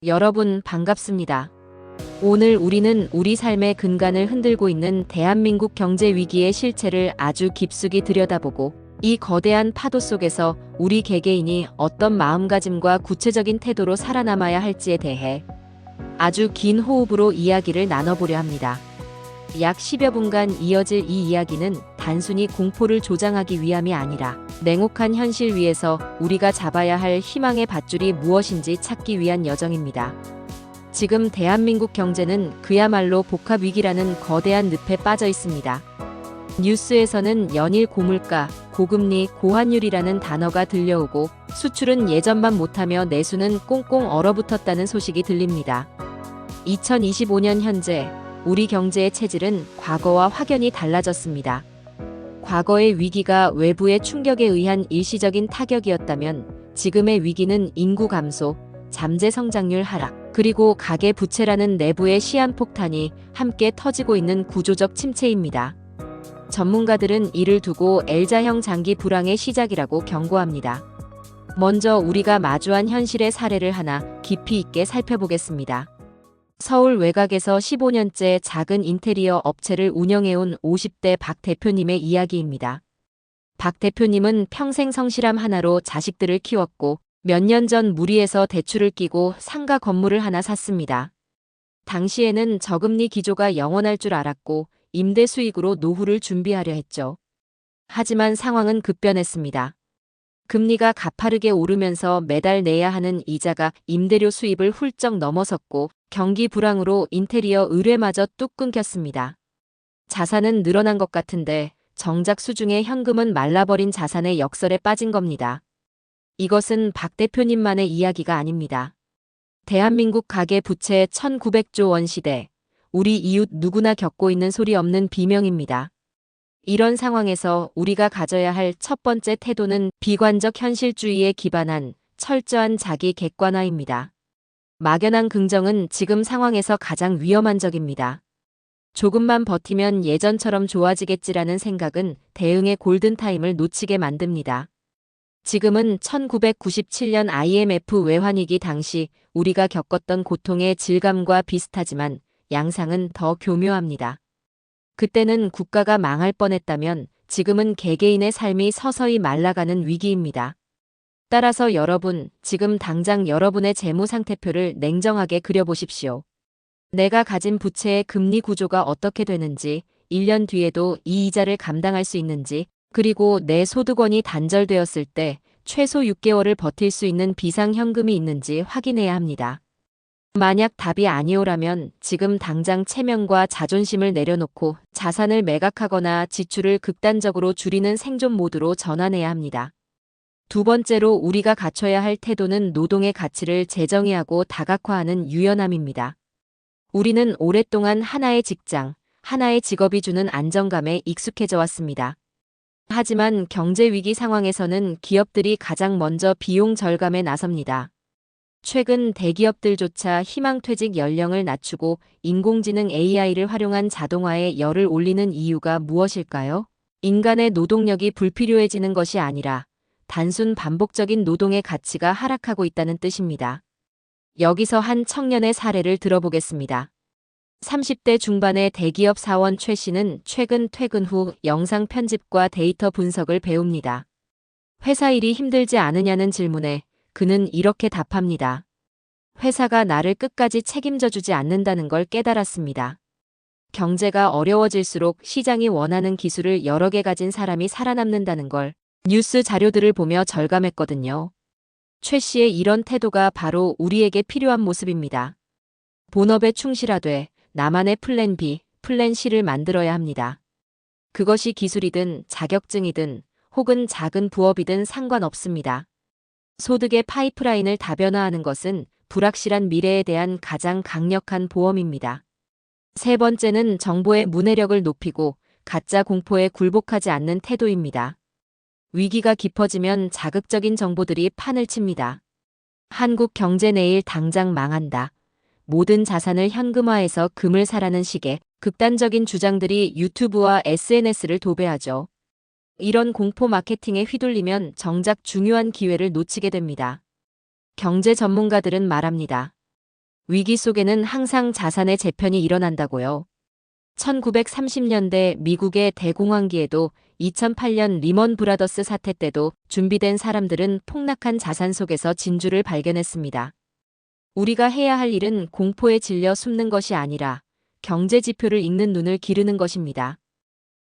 여러분 반갑습니다. 오늘 우리는 우리 삶의 근간을 흔들고 있는 대한민국 경제 위기의 실체를 아주 깊숙이 들여다보고 이 거대한 파도 속에서 우리 개개인이 어떤 마음가짐과 구체적인 태도로 살아남아야 할지에 대해 아주 긴 호흡으로 이야기를 나눠보려 합니다. 약 10여 분간 이어질 이 이야기는 단순히 공포를 조장하기 위함이 아니라 냉혹한 현실 위에서 우리가 잡아야 할 희망의 밧줄이 무엇인지 찾기 위한 여정입니다. 지금 대한민국 경제는 그야말로 복합위기라는 거대한 늪에 빠져 있습니다. 뉴스에서는 연일 고물가, 고금리, 고환율이라는 단어가 들려오고 수출은 예전만 못하며 내수는 꽁꽁 얼어붙었다는 소식이 들립니다. 2025년 현재 우리 경제의 체질은 과거와 확연히 달라졌습니다. 과거의 위기가 외부의 충격에 의한 일시적인 타격이었다면 지금의 위기는 인구 감소, 잠재 성장률 하락, 그리고 가계 부채라는 내부의 시한폭탄이 함께 터지고 있는 구조적 침체입니다. 전문가들은 이를 두고 L자형 장기 불황의 시작이라고 경고합니다. 먼저 우리가 마주한 현실의 사례를 하나 깊이 있게 살펴보겠습니다. 서울 외곽에서 15년째 작은 인테리어 업체를 운영해온 50대 박 대표님의 이야기입니다. 박 대표님은 평생 성실함 하나로 자식들을 키웠고 몇 년 전 무리해서 대출을 끼고 상가 건물을 하나 샀습니다. 당시에는 저금리 기조가 영원할 줄 알았고 임대 수익으로 노후를 준비하려 했죠. 하지만 상황은 급변했습니다. 금리가 가파르게 오르면서 매달 내야 하는 이자가 임대료 수입을 훌쩍 넘어섰고 경기 불황으로 인테리어 의뢰마저 뚝 끊겼습니다. 자산은 늘어난 것 같은데 정작 수중에 현금은 말라버린 자산의 역설에 빠진 겁니다. 이것은 박 대표님만의 이야기가 아닙니다. 대한민국 가계 부채 1900조 원 시대, 우리 이웃 누구나 겪고 있는 소리 없는 비명입니다. 이런 상황에서 우리가 가져야 할 첫 번째 태도는 비관적 현실주의에 기반한 철저한 자기 객관화입니다. 막연한 긍정은 지금 상황에서 가장 위험한 적입니다. 조금만 버티면 예전처럼 좋아지겠지라는 생각은 대응의 골든타임을 놓치게 만듭니다. 지금은 1997년 IMF 외환위기 당시 우리가 겪었던 고통의 질감과 비슷하지만 양상은 더 교묘합니다. 그때는 국가가 망할 뻔했다면 지금은 개개인의 삶이 서서히 말라가는 위기입니다. 따라서 여러분, 지금 당장 여러분의 재무 상태표를 냉정하게 그려보십시오. 내가 가진 부채의 금리 구조가 어떻게 되는지, 1년 뒤에도 이 이자를 감당할 수 있는지, 그리고 내 소득원이 단절되었을 때 최소 6개월을 버틸 수 있는 비상현금이 있는지 확인해야 합니다. 만약 답이 아니오라면 지금 당장 체면과 자존심을 내려놓고 자산을 매각하거나 지출을 극단적으로 줄이는 생존 모드로 전환해야 합니다. 두 번째로 우리가 갖춰야 할 태도는 노동의 가치를 재정의하고 다각화하는 유연함입니다. 우리는 오랫동안 하나의 직장, 하나의 직업이 주는 안정감에 익숙해져 왔습니다. 하지만 경제위기 상황에서는 기업들이 가장 먼저 비용 절감에 나섭니다. 최근 대기업들조차 희망퇴직 연령을 낮추고 인공지능 AI를 활용한 자동화에 열을 올리는 이유가 무엇일까요? 인간의 노동력이 불필요해지는 것이 아니라 단순 반복적인 노동의 가치가 하락하고 있다는 뜻입니다. 여기서 한 청년의 사례를 들어보겠습니다. 30대 중반의 대기업 사원 최 씨는 최근 퇴근 후 영상 편집과 데이터 분석을 배웁니다. 회사 일이 힘들지 않으냐는 질문에 그는 이렇게 답합니다. 회사가 나를 끝까지 책임져 주지 않는다는 걸 깨달았습니다. 경제가 어려워질수록 시장이 원하는 기술을 여러 개 가진 사람이 살아남는다는 걸 뉴스 자료들을 보며 절감했거든요. 최 씨의 이런 태도가 바로 우리에게 필요한 모습입니다. 본업에 충실하되 나만의 플랜 B, 플랜 C를 만들어야 합니다. 그것이 기술이든 자격증이든 혹은 작은 부업이든 상관없습니다. 소득의 파이프라인을 다변화하는 것은 불확실한 미래에 대한 가장 강력한 보험입니다. 세 번째는 정보의 문해력을 높이고 가짜 공포에 굴복하지 않는 태도입니다. 위기가 깊어지면 자극적인 정보들이 판을 칩니다. 한국 경제 내일 당장 망한다. 모든 자산을 현금화해서 금을 사라는 식의 극단적인 주장들이 유튜브와 SNS를 도배하죠. 이런 공포 마케팅에 휘둘리면 정작 중요한 기회를 놓치게 됩니다. 경제 전문가들은 말합니다. 위기 속에는 항상 자산의 재편이 일어난다고요. 1930년대 미국의 대공황기에도 2008년 리먼 브라더스 사태 때도 준비된 사람들은 폭락한 자산 속에서 진주를 발견했습니다. 우리가 해야 할 일은 공포에 질려 숨는 것이 아니라 경제 지표를 읽는 눈을 기르는 것입니다.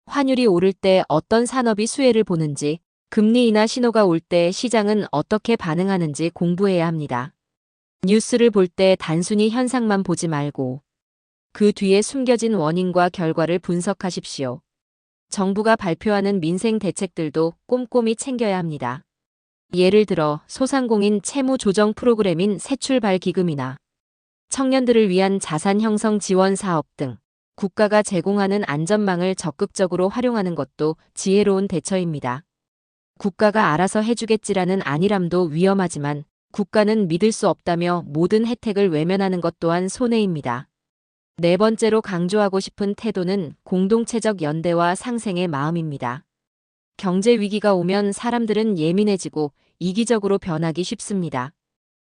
환율이 오를 때 어떤 산업이 수혜를 보는지, 금리 인하 신호가 올 때 시장은 어떻게 반응하는지 공부해야 합니다. 뉴스를 볼 때 단순히 현상만 보지 말고 그 뒤에 숨겨진 원인과 결과를 분석하십시오. 정부가 발표하는 민생 대책들도 꼼꼼히 챙겨야 합니다. 예를 들어 소상공인 채무 조정 프로그램인 새출발 기금이나 청년들을 위한 자산 형성 지원 사업 등 국가가 제공하는 안전망을 적극적으로 활용하는 것도 지혜로운 대처입니다. 국가가 알아서 해주겠지라는 안일함도 위험하지만 국가는 믿을 수 없다며 모든 혜택을 외면하는 것 또한 손해입니다. 네 번째로 강조하고 싶은 태도는 공동체적 연대와 상생의 마음입니다. 경제 위기가 오면 사람들은 예민해지고 이기적으로 변하기 쉽습니다.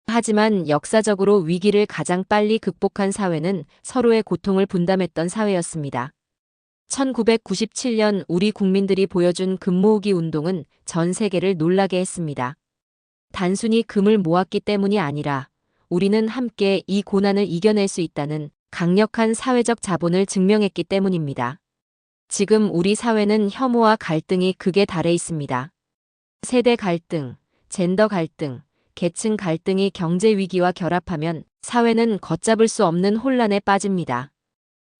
하지만 역사적으로 위기를 가장 빨리 극복한 사회는 서로의 고통을 분담했던 사회였습니다. 1997년 우리 국민들이 보여준 금 모으기 운동은 전 세계를 놀라게 했습니다. 단순히 금을 모았기 때문이 아니라 우리는 함께 이 고난을 이겨낼 수 있다는 강력한 사회적 자본을 증명했기 때문입니다. 지금 우리 사회는 혐오와 갈등이 극에 달해 있습니다. 세대 갈등, 젠더 갈등, 계층 갈등이 경제 위기와 결합하면 사회는 걷잡을 수 없는 혼란에 빠집니다.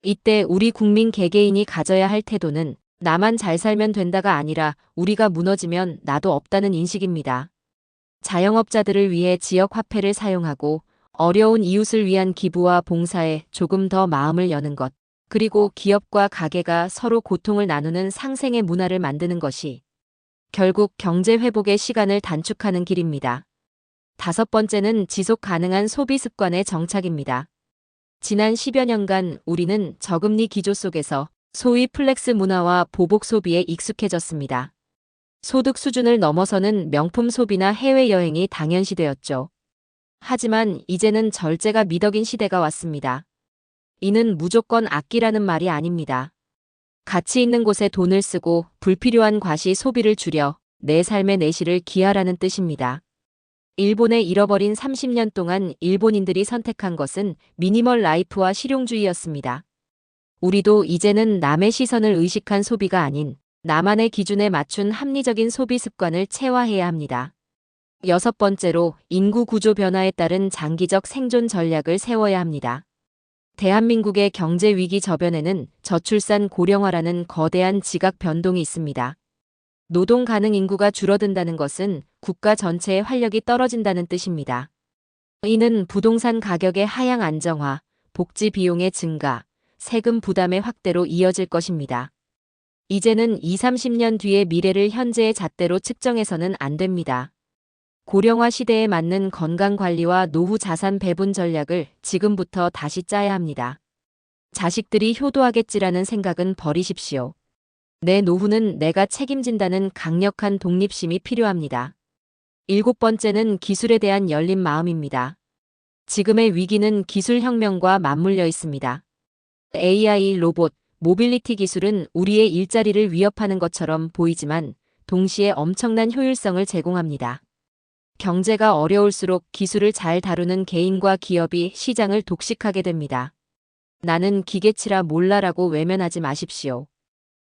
이때 우리 국민 개개인이 가져야 할 태도는 나만 잘 살면 된다가 아니라 우리가 무너지면 나도 없다는 인식입니다. 자영업자들을 위해 지역 화폐를 사용하고 어려운 이웃을 위한 기부와 봉사에 조금 더 마음을 여는 것, 그리고 기업과 가게가 서로 고통을 나누는 상생의 문화를 만드는 것이 결국 경제 회복의 시간을 단축하는 길입니다. 다섯 번째는 지속 가능한 소비 습관의 정착입니다. 지난 10여 년간 우리는 저금리 기조 속에서 소위 플렉스 문화와 보복 소비에 익숙해졌습니다. 소득 수준을 넘어서는 명품 소비나 해외여행이 당연시되었죠. 하지만 이제는 절제가 미덕인 시대가 왔습니다. 이는 무조건 아끼라는 말이 아닙니다. 가치 있는 곳에 돈을 쓰고 불필요한 과시 소비를 줄여 내 삶의 내실을 기하라는 뜻입니다. 일본의 잃어버린 30년 동안 일본인들이 선택한 것은 미니멀 라이프와 실용주의였습니다. 우리도 이제는 남의 시선을 의식한 소비가 아닌 나만의 기준에 맞춘 합리적인 소비 습관을 체화해야 합니다. 여섯 번째로 인구 구조 변화에 따른 장기적 생존 전략을 세워야 합니다. 대한민국의 경제 위기 저변에는 저출산 고령화라는 거대한 지각 변동이 있습니다. 노동 가능 인구가 줄어든다는 것은 국가 전체의 활력이 떨어진다는 뜻입니다. 이는 부동산 가격의 하향 안정화, 복지 비용의 증가, 세금 부담의 확대로 이어질 것입니다. 이제는 20, 30년 뒤의 미래를 현재의 잣대로 측정해서는 안 됩니다. 고령화 시대에 맞는 건강관리와 노후 자산 배분 전략을 지금부터 다시 짜야 합니다. 자식들이 효도하겠지라는 생각은 버리십시오. 내 노후는 내가 책임진다는 강력한 독립심이 필요합니다. 일곱 번째는 기술에 대한 열린 마음입니다. 지금의 위기는 기술혁명과 맞물려 있습니다. AI, 로봇, 모빌리티 기술은 우리의 일자리를 위협하는 것처럼 보이지만 동시에 엄청난 효율성을 제공합니다. 경제가 어려울수록 기술을 잘 다루는 개인과 기업이 시장을 독식하게 됩니다. 나는 기계치라 몰라라고 외면하지 마십시오.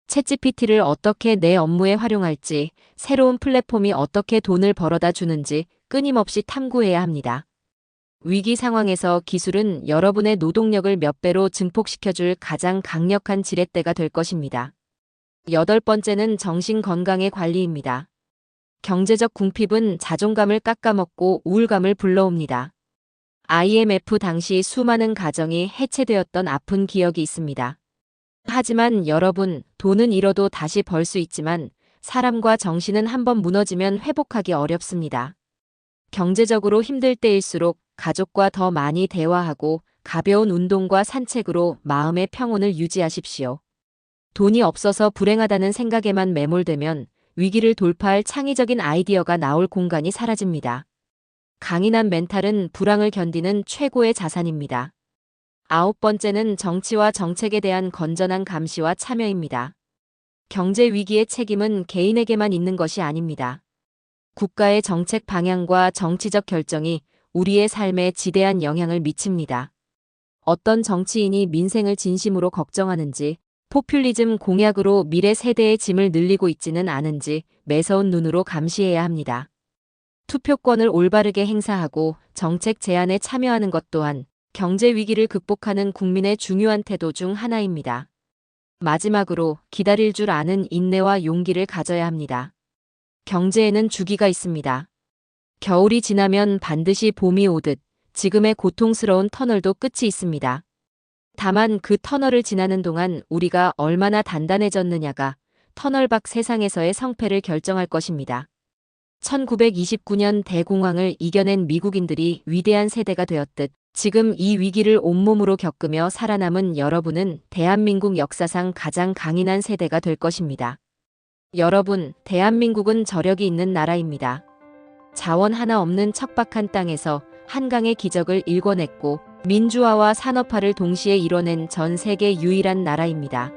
챗GPT를 어떻게 내 업무에 활용할지, 새로운 플랫폼이 어떻게 돈을 벌어다 주는지 끊임없이 탐구해야 합니다. 위기 상황에서 기술은 여러분의 노동력을 몇 배로 증폭시켜줄 가장 강력한 지렛대가 될 것입니다. 여덟 번째는 정신 건강의 관리입니다. 경제적 궁핍은 자존감을 깎아먹고 우울감을 불러옵니다. IMF 당시 수많은 가정이 해체되었던 아픈 기억이 있습니다. 하지만 여러분, 돈은 잃어도 다시 벌 수 있지만 사람과 정신은 한번 무너지면 회복하기 어렵습니다. 경제적으로 힘들 때일수록 가족과 더 많이 대화하고 가벼운 운동과 산책으로 마음의 평온을 유지하십시오. 돈이 없어서 불행하다는 생각에만 매몰되면 위기를 돌파할 창의적인 아이디어가 나올 공간이 사라집니다. 강인한 멘탈은 불황을 견디는 최고의 자산입니다. 9번째는 정치와 정책에 대한 건전한 감시와 참여입니다. 경제 위기의 책임은 개인에게만 있는 것이 아닙니다. 국가의 정책 방향과 정치적 결정이 우리의 삶에 지대한 영향을 미칩니다. 어떤 정치인이 민생을 진심으로 걱정하는지, 포퓰리즘 공약으로 미래 세대의 짐을 늘리고 있지는 않은지 매서운 눈으로 감시해야 합니다. 투표권을 올바르게 행사하고 정책 제안에 참여하는 것 또한 경제 위기를 극복하는 국민의 중요한 태도 중 하나입니다. 마지막으로 기다릴 줄 아는 인내와 용기를 가져야 합니다. 경제에는 주기가 있습니다. 겨울이 지나면 반드시 봄이 오듯 지금의 고통스러운 터널도 끝이 있습니다. 다만 그 터널을 지나는 동안 우리가 얼마나 단단해졌느냐가 터널 밖 세상에서의 성패를 결정할 것입니다. 1929년 대공황을 이겨낸 미국인들이 위대한 세대가 되었듯 지금 이 위기를 온몸으로 겪으며 살아남은 여러분은 대한민국 역사상 가장 강인한 세대가 될 것입니다. 여러분, 대한민국은 저력이 있는 나라입니다. 자원 하나 없는 척박한 땅에서 한강의 기적을 일궈냈고 민주화와 산업화를 동시에 이뤄낸 전 세계 유일한 나라입니다.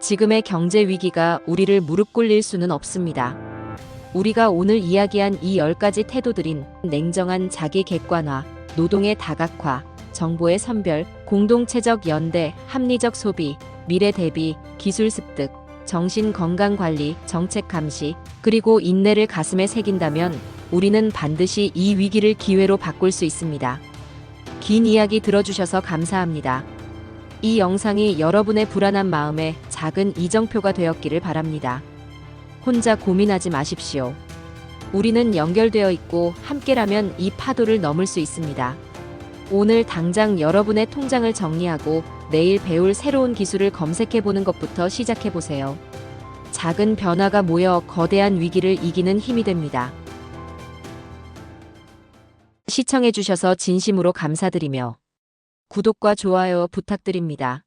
지금의 경제 위기가 우리를 무릎 꿇릴 수는 없습니다. 우리가 오늘 이야기한 이 10가지 태도들인 냉정한 자기 객관화, 노동의 다각화, 정보의 선별, 공동체적 연대, 합리적 소비, 미래 대비, 기술 습득, 정신 건강 관리, 정책 감시, 그리고 인내를 가슴에 새긴다면 우리는 반드시 이 위기를 기회로 바꿀 수 있습니다. 긴 이야기 들어주셔서 감사합니다. 이 영상이 여러분의 불안한 마음에 작은 이정표가 되었기를 바랍니다. 혼자 고민하지 마십시오. 우리는 연결되어 있고 함께라면 이 파도를 넘을 수 있습니다. 오늘 당장 여러분의 통장을 정리하고 내일 배울 새로운 기술을 검색해보는 것부터 시작해보세요. 작은 변화가 모여 거대한 위기를 이기는 힘이 됩니다. 시청해주셔서 진심으로 감사드리며 구독과 좋아요 부탁드립니다.